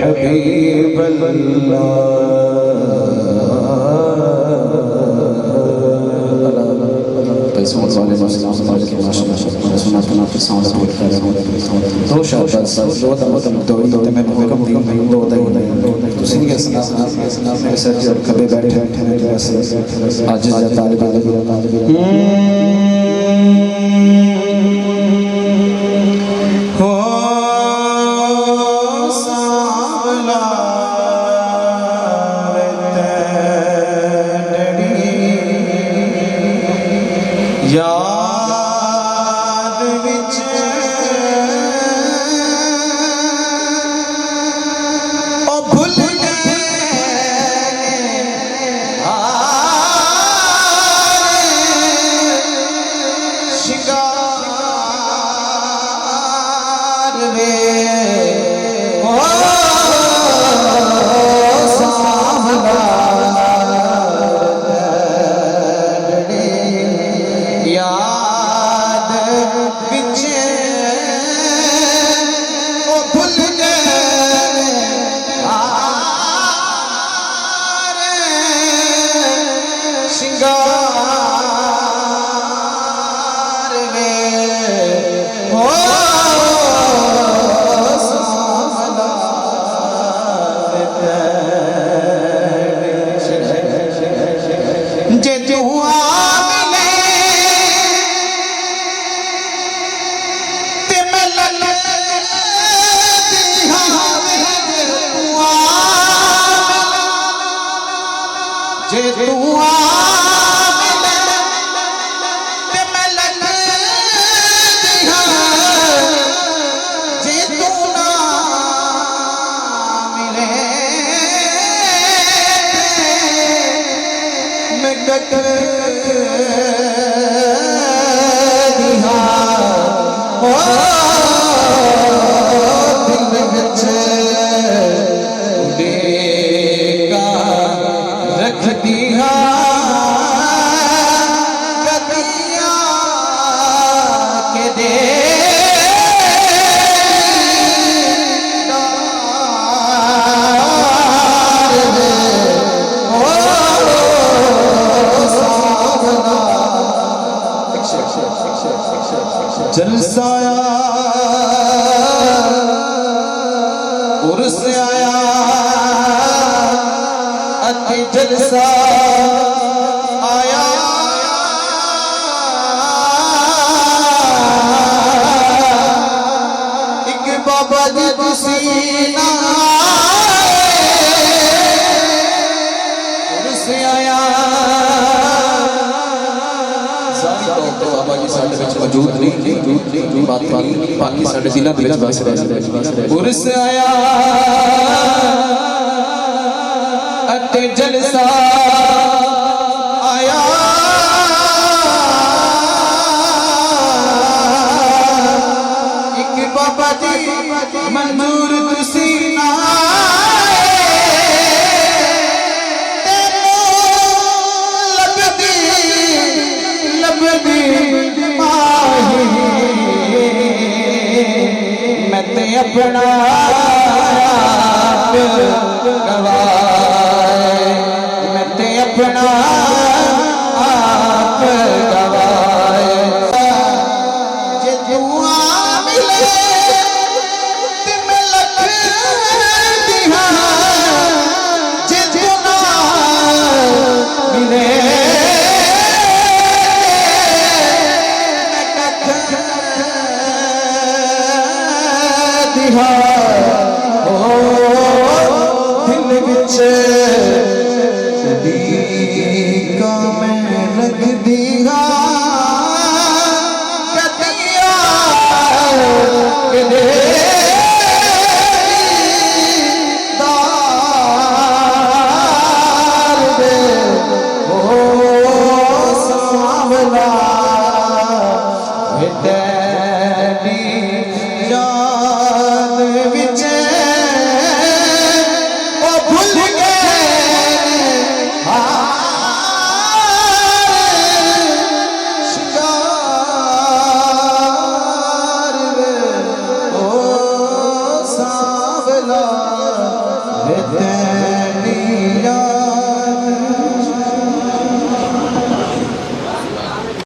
हबीब याद विच ओ भूल गए शिंगार वे ओ सावला याद विच ओ भूल गए शिंगार वे ओ जे तू जे तू मिले ते मैं लगदी हां जे तू ना मिले मैं कटदी हां ओ दिल विच रख दिया कदिया के दे जलसाया उर्स आया अति जलसा आया एक बाबा जी तुसी ना उर्स आया तो बाबा जी साडे विच मौजूद नहीं बात बाकी साडे दिलों दे विच बस रहे उर्स आया अते जलसा आया एक बाबा जी मंजूर तुसी ना लगदी माही मैं ते अपना गवाए मैं ते अपना आप गवाए जे तू मिले ते मैं लगदी हां जे तू ना मिले ओ दिल विच का मैं रख दिया कदिया के दे दार दे ओ सावला तेरी याद विच ओ भूल गए शिंगार वे ओ सावला।